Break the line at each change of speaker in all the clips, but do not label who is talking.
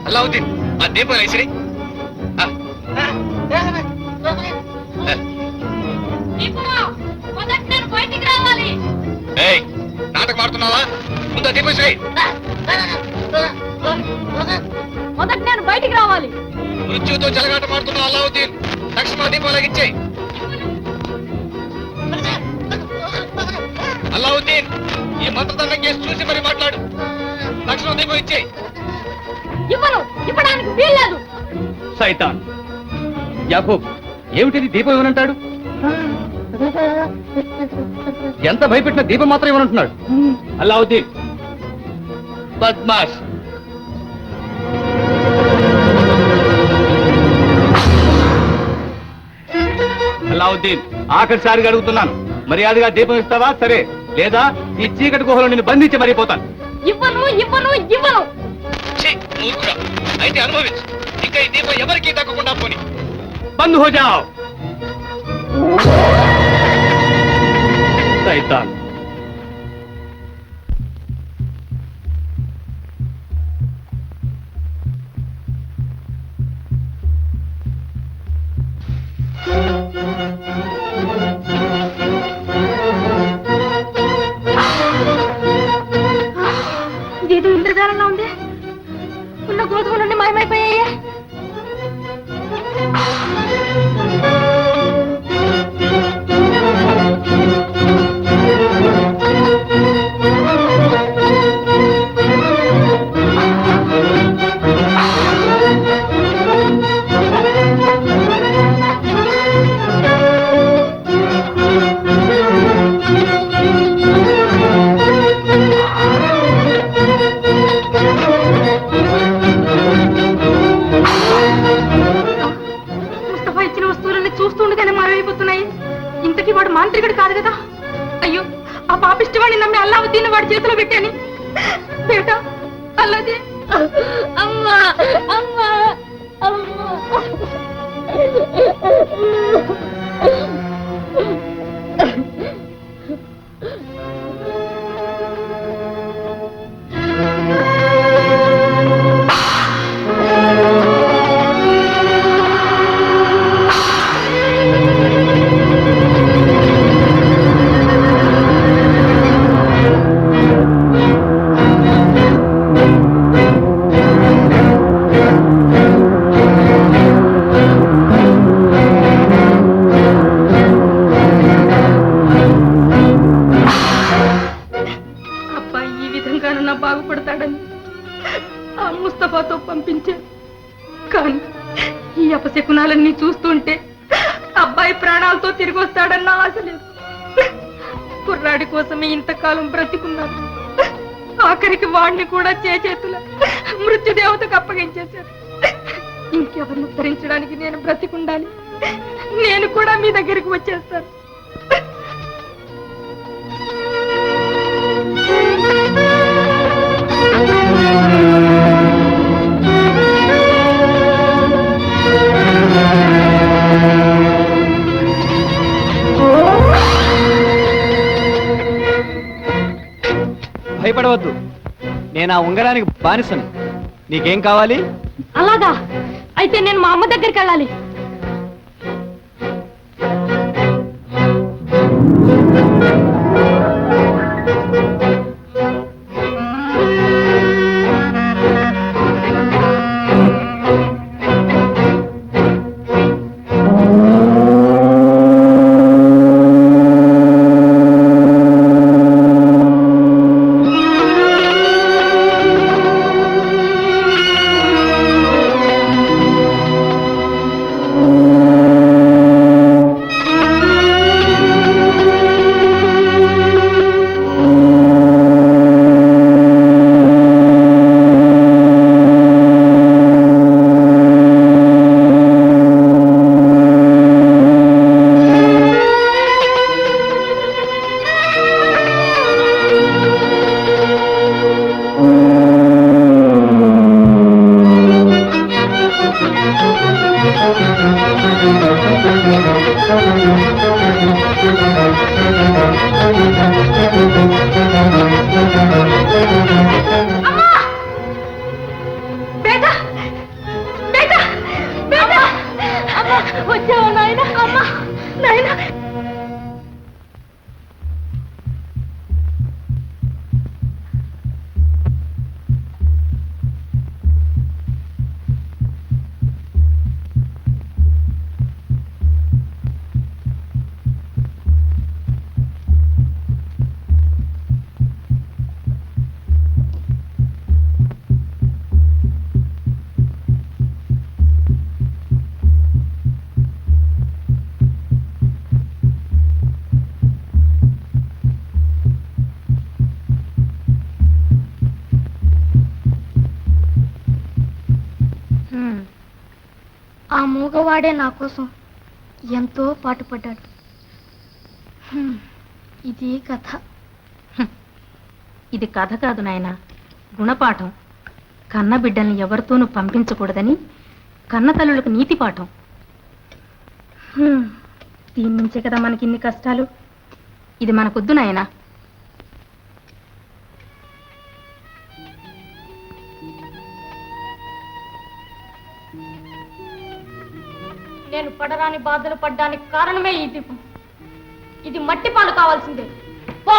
అల్లావుద్దీన్ ఆ దీపం వేసిరి. నాటకం ఆడుతున్నావా? ముందు దీపం శ్రీ
మొదటి నేను బయటికి రావాలి.
మృత్యుతో చెలగాట మాడుతున్నావు అల్లావుద్దీన్. తక్షణ దీపం లాగిచ్చాయి. అల్లావుద్దీన్ ఈ మంత్రదండం కేసు చూసి మరి మాట్లాడు. తక్షణం దీపం ఇచ్చేయి.
ఇవ్వను, ఇవ్వడానికి వీల్లేదు.
సైతాన్ యాకూబ్, ఏమిటిది దీపం ఇవ్వనంటాడు? ఎంత భయపెట్టిన దీపం మాత్రం ఇవ్వనంటున్నాడు. అల్లావుద్దీన్ బద్మాష్. అల్లావుద్దీన్ ఆఖరిసారిగా అడుగుతున్నాను, మర్యాదగా దీపం ఇస్తావా? సరే, లేదా ఈ చీకటి గుహలో నిన్ను బంధించి మరిపోతాను.
ఇవ్వను, ఇవ్వను, ఇవ్వను.
అయితే అనుభవించు. ఇంకా ఈ దీపం ఎవరికి తగ్గకుండా పోని.
బంద్ హో జాओ. సైతాన్.
ఇదేదో ఇంద్రజాలంలో ఉంది. ఉన్న గోధుమలన్నీ మాయమైపోయాయే. చూస్తుండగానే మాయమైపోతున్నాయి. ఇంతకీ వాడు మాంత్రికుడు కాదు కదా. అయ్యో, ఆ పాపిష్టి వాడిని నమ్మి అల్లావుద్దీన్ వాడి చేతిలో పెట్టాను. బేటా అల్లాదే. అమ్మా అమ్మా అమ్మా. బాగుపడతాడని ఆ ముస్తఫాతో పంపించారు. కానీ ఈ అపశకునాలన్నీ చూస్తుంటే అబ్బాయి ప్రాణాలతో తిరిగి వస్తాడన్న ఆశ లేదు. కుర్రాడి కోసమే ఇంతకాలం బ్రతికున్నాను. ఆఖరికి వాడిని కూడా చేతుల మృత్యుదేవతకు అప్పగించేశారు. ఇంకెవరిని ఉద్ధరించడానికి నేను బ్రతికుండాలి. నేను కూడా మీ దగ్గరికి వచ్చేస్తాను.
భయపడవద్దు, నేను ఆ ఉంగరానికి బానిసను. నీకేం కావాలి?
అలాగా అయితే నేను మా అమ్మ దగ్గరికి వెళ్ళాలి. వచ్చావా నాయన? అమ్మా నాయన, ఆ మూగవాడే నా కోసం ఎంతో పాటుపడ్డాడు. ఇది కథ. ఇది కథ కాదు నాయన, గుణపాఠం. కన్న బిడ్డల్ని ఎవరితోనూ పంపించకూడదని కన్న తల్లులకు నీతి పాఠం. దీని నుంచే కదా మనకి ఇన్ని కష్టాలు. ఇది మనకొద్దు నాయనా. నేను పడరాని బాధలు పడ్డానికి కారణమే ఈ దీపం. ఇది మట్టి పాలు కావాల్సిందే. పో.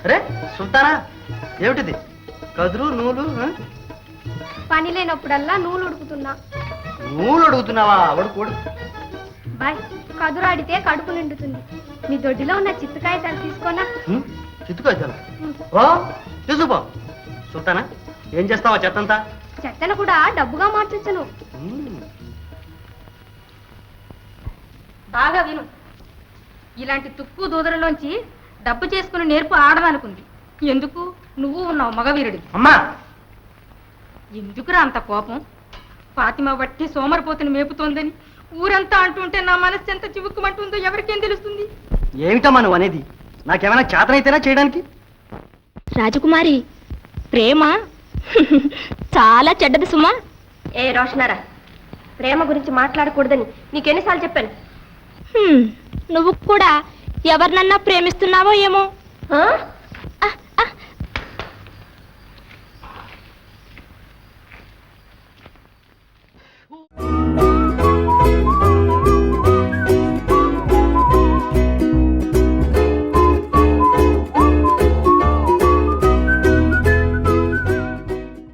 అరే సుల్తానా, ఏమిటిది? కదురు నూలు?
పని లేనప్పుడల్లా నూలు ఉడుకుతున్నా.
నూలు అడుగుతున్నావా? అడుగు.
బాయ్, కదురు ఆడితే కడుపు నిండుతుంది. మీ దొడ్డిలో ఉన్న చిత్తకాయతాలు తీసుకోనా?
చిత్తుకాయతాలు? ఓ తీసుకుపో. సుల్తానా, ఏం చేస్తావా చెత్తంతా?
చెత్తను కూడా డబ్బుగా మార్చొచ్చును. బాగా విను. ఇలాంటి తుక్కు దూదరలోంచి డబ్బు చేసుకుని నేర్పు ఆడదనుకుంది. ఎందుకు? నువ్వు ఉన్నావు మగవీరుడి.
అమ్మా,
ఎందుకురా అంత కోపం? ఫాతిమా బట్టి సోమరిపోతుని మేపుతోందని ఊరంతా అంటుంటే నా మనస్సు ఎంత చివుక్కుమంటుందో ఎవరికేం తెలుస్తుంది?
ఏమిటమ్మా నువ్వు అనేది? నాకేమైనా చేతనైతేనా చేయడానికి?
రాజకుమారి, ప్రేమ చాలా చెడ్డది సుమా. ఏ రోషనారా, ప్రేమ గురించి మాట్లాడకూడదని నీకెన్నిసార్లు చెప్పాను? నువ్వు కూడా ఎవరినన్నా ప్రేమిస్తున్నావో ఏమో.